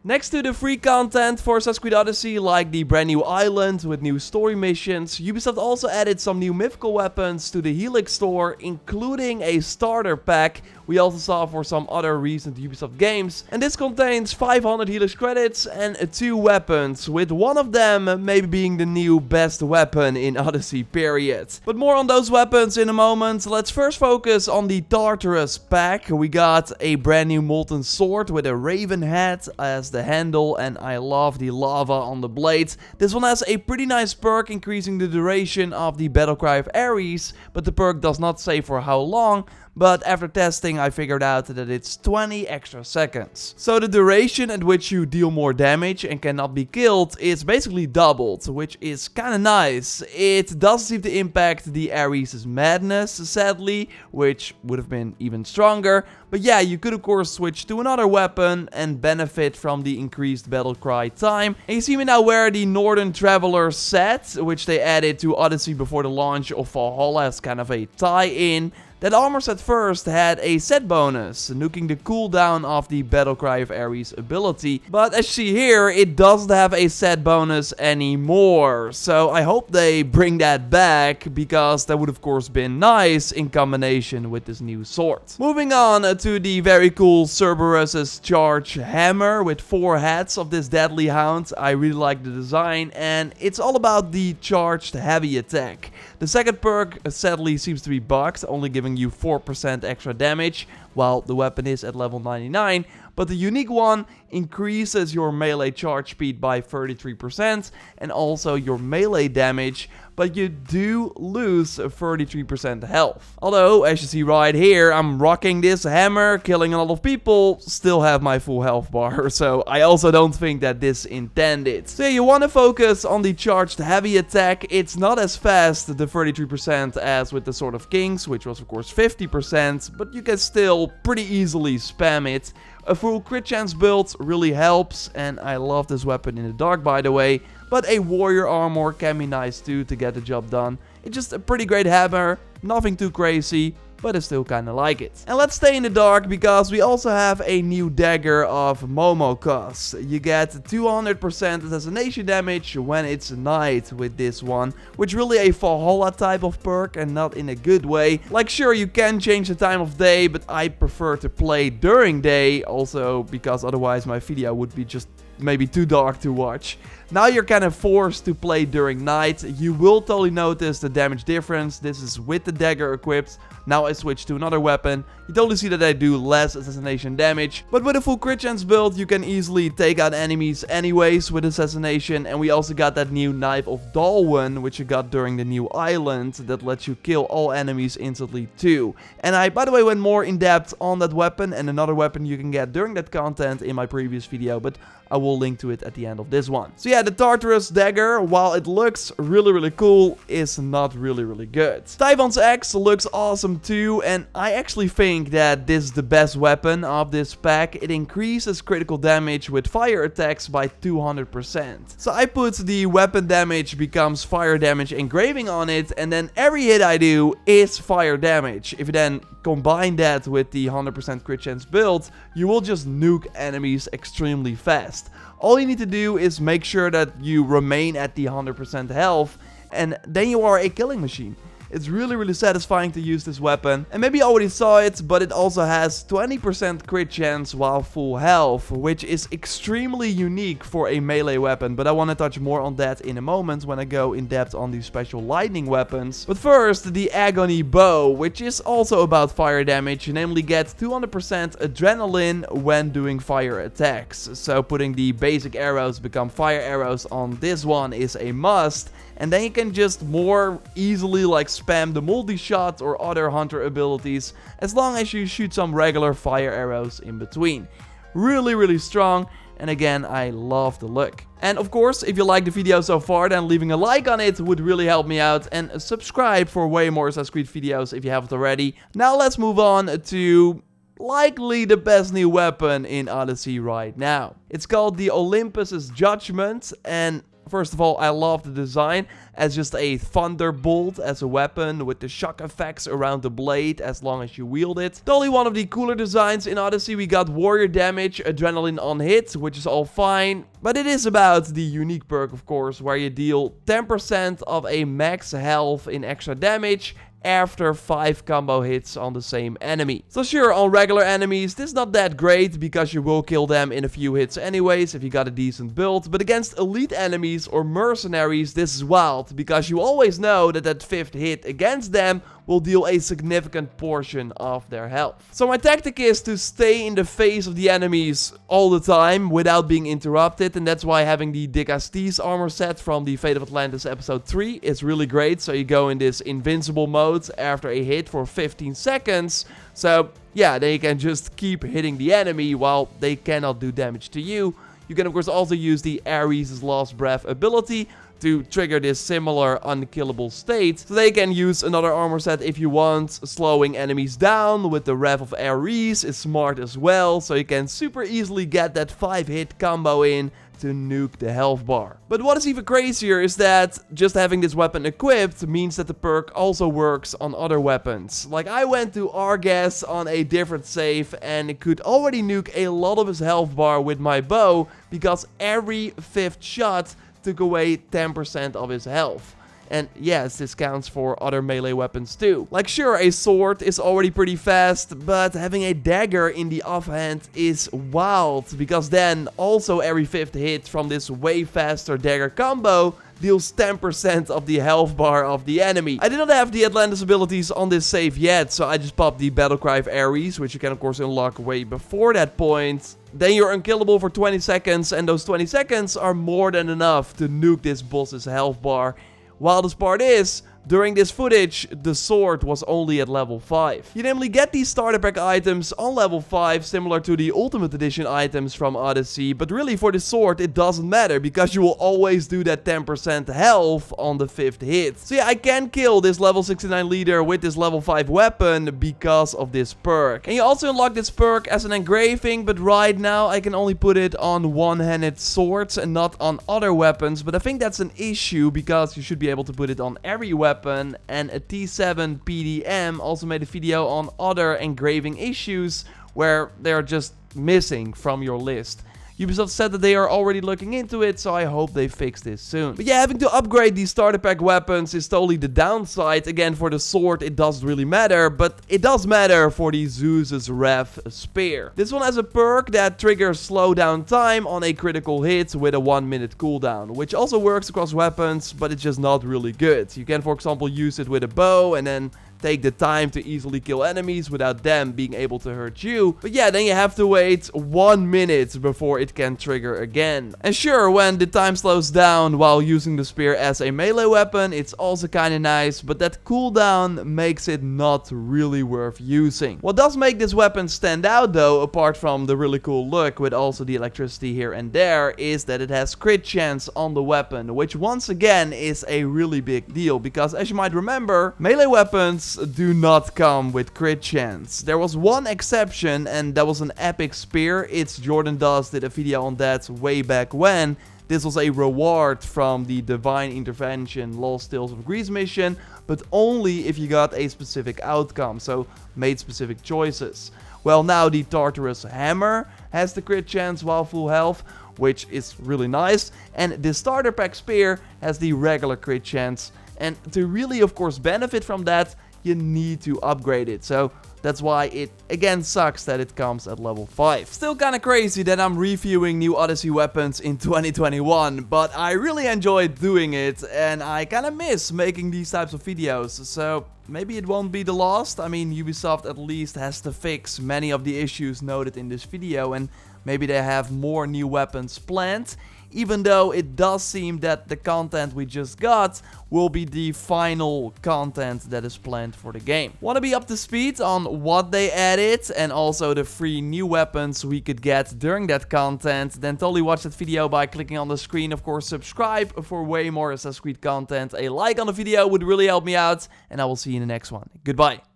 Next to the free content for Assassin's Creed Odyssey, like the brand new island with new story missions, Ubisoft also added some new mythical weapons to the Helix store, including a starter pack we also saw for some other recent Ubisoft games. And this contains 500 Helix credits and 2 weapons, with one of them maybe being the new best weapon in Odyssey period. But more on those weapons in a moment. Let's first focus on the Tartaros pack. We got a brand new Molten Sword with a raven head as the handle, and I love the lava on the blades. This one has a pretty nice perk increasing the duration of the battle cry of Ares, but the perk does not say for how long. But after testing, I figured out that it's 20 extra seconds. So the duration at which you deal more damage and cannot be killed is basically doubled, which is kinda nice. It does seem to impact the Ares' madness, sadly, which would have been even stronger. But yeah, you could of course switch to another weapon and benefit from the increased battle cry time. And you see me now wear the Northern Traveler set, which they added to Odyssey before the launch of Valhalla as kind of a tie-in. That armor set first had a set bonus, nuking the cooldown of the Battle Cry of Ares ability, but as you see here, it doesn't have a set bonus anymore, so I hope they bring that back, because that would of course been nice in combination with this new sword. Moving on to the very cool Cerberus' charge hammer with 4 heads of this deadly hound. I really like the design, and it's all about the charged heavy attack. The second perk sadly seems to be bugged, only giving you 4% extra damage, while the weapon is at level 99, but the unique one increases your melee charge speed by 33% and also your melee damage, but you do lose 33% health. Although, as you see right here, I'm rocking this hammer, killing a lot of people, still have my full health bar, so I also don't think that this intended. So yeah, you want to focus on the charged heavy attack. It's not as fast, the 33%, as with the Sword of Kings, which was of course 50%, but you can still pretty easily spam it. A full crit chance build really helps, and I love this weapon in the dark, by the way, but a warrior armor can be nice too to get the job done. It's just a pretty great hammer, nothing too crazy, but I still kinda like it. And let's stay in the dark, because we also have a new Dagger of Momo cost. You get 200% assassination damage when it's night with this one, which really a Valhalla type of perk and not in a good way. Like sure, you can change the time of day, but I prefer to play during day, also because otherwise my video would be just maybe too dark to watch. Now you're kind of forced to play during night. You will totally notice the damage difference. This is with the dagger equipped. Now I switch to another weapon. You totally see that I do less assassination damage. But with a full crit chance build, you can easily take out enemies anyways with assassination. And we also got that new Knife of Darwin, which you got during the new island, that lets you kill all enemies instantly too. And I, by the way, went more in depth on that weapon and another weapon you can get during that content in my previous video, but I will link to it at the end of this one. So yeah, the Tartarus dagger, while it looks really cool, is not really good. Typhon's axe looks awesome too, and I actually think that this is the best weapon of this pack. It increases critical damage with fire attacks by 200%. So I put the weapon damage becomes fire damage engraving on it, and then every hit I do is fire damage. If you then combine that with the 100% crit chance build, you will just nuke enemies extremely fast. All you need to do is make sure that you remain at the 100% health, and then you are a killing machine. It's really satisfying to use this weapon. And maybe you already saw it, but it also has 20% crit chance while full health, which is extremely unique for a melee weapon. But I want to touch more on that in a moment when I go in depth on these special lightning weapons. But first, the Agony Bow, which is also about fire damage. You namely get 200% adrenaline when doing fire attacks. So putting the basic arrows become fire arrows on this one is a must. And then you can just more easily like spam the multi-shot or other hunter abilities, as long as you shoot some regular fire arrows in between. Really strong, and again, I love the look. And of course, if you like the video so far, then leaving a like on it would really help me out, and subscribe for way more Assassin's Creed videos if you haven't already. Now let's move on to likely the best new weapon in Odyssey right now. It's called the Olympus's Judgment, and First of all, I love the design as just a thunderbolt as a weapon with the shock effects around the blade as long as you wield it. Totally one of the cooler designs in Odyssey. We got warrior damage, adrenaline on hit, which is all fine. But it is about the unique perk, of course, where you deal 10% of a max health in extra damage after 5 combo hits on the same enemy. So sure, on regular enemies, this is not that great because you will kill them in a few hits anyways if you got a decent build. But against elite enemies or mercenaries, this is wild because you always know that that 5th hit against them will deal a significant portion of their health. So my tactic is to stay in the face of the enemies all the time without being interrupted, and that's why having the Dicastes armor set from the Fate of Atlantis episode 3 is really great. So you go in this invincible mode after a hit for 15 seconds. So yeah, they can just keep hitting the enemy while they cannot do damage to you. You can of course also use the Ares' Last Breath ability to trigger this similar unkillable state. So they can use another armor set if you want. Slowing enemies down with the Rev of Ares is smart as well, so you can super easily get that 5-hit combo in to nuke the health bar. But what is even crazier is that just having this weapon equipped means that the perk also works on other weapons. Like I went to Argas on a different save and could already nuke a lot of his health bar with my bow because every 5th shot took away 10% of his health. And yes, this counts for other melee weapons too. Like sure, a sword is already pretty fast, but having a dagger in the offhand is wild, because then also every 5th hit from this way faster dagger combo deals 10% of the health bar of the enemy. I did not have the Atlantis abilities on this save yet, so I just popped the Battlecry of Ares, which you can of course unlock way before that point. Then you're unkillable for 20 seconds, and those 20 seconds are more than enough to nuke this boss's health bar. Wildest part is, during this footage, the sword was only at level 5. You namely get these starter pack items on level 5, similar to the Ultimate Edition items from Odyssey, but really for the sword it doesn't matter, because you will always do that 10% health on the 5th hit. So yeah, I can kill this level 69 leader with this level 5 weapon because of this perk. And you also unlock this perk as an engraving, but right now I can only put it on one-handed swords and not on other weapons, but I think that's an issue because you should be able to put it on every weapon. And a T7 PDM also made a video on other engraving issues where they're just missing from your list. Ubisoft said that they are already looking into it, so I hope they fix this soon. But yeah, having to upgrade these starter pack weapons is totally the downside. Again, for the sword, it doesn't really matter, but it does matter for the Zeus' Rev Spear. This one has a perk that triggers slowdown time on a critical hit with a 1-minute cooldown, which also works across weapons, but it's just not really good. You can, for example, use it with a bow and then take the time to easily kill enemies without them being able to hurt you. But yeah, then you have to wait 1 minute before it can trigger again. And sure, when the time slows down while using the spear as a melee weapon, it's also kinda nice, but that cooldown makes it not really worth using. What does make this weapon stand out though, apart from the really cool look with also the electricity here and there, is that it has crit chance on the weapon, which once again is a really big deal, because as you might remember, melee weapons do not come with crit chance. There was one exception, and that was an epic spear. It's Jordan Does did a video on that way back when. This was a reward from the Divine Intervention Lost Tales of Greece mission, but only if you got a specific outcome, so made specific choices. Well, now the Tartaros Hammer has the crit chance while full health, which is really nice, and the starter pack spear has the regular crit chance. And to really, of course, benefit from that, you need to upgrade it. So that's why it again sucks that it comes at level 5. Still kinda crazy that I'm reviewing new Odyssey weapons in 2021, but I really enjoyed doing it, and I kinda miss making these types of videos. So maybe it won't be the last. I mean, Ubisoft at least has to fix many of the issues noted in this video, and maybe they have more new weapons planned. Even though it does seem that the content we just got will be the final content that is planned for the game. Want to be up to speed on what they added and also the 3 new weapons we could get during that content? Then totally watch that video by clicking on the screen. Of course, subscribe for way more Assassin's Creed content. A like on the video would really help me out, and I will see you in the next one. Goodbye.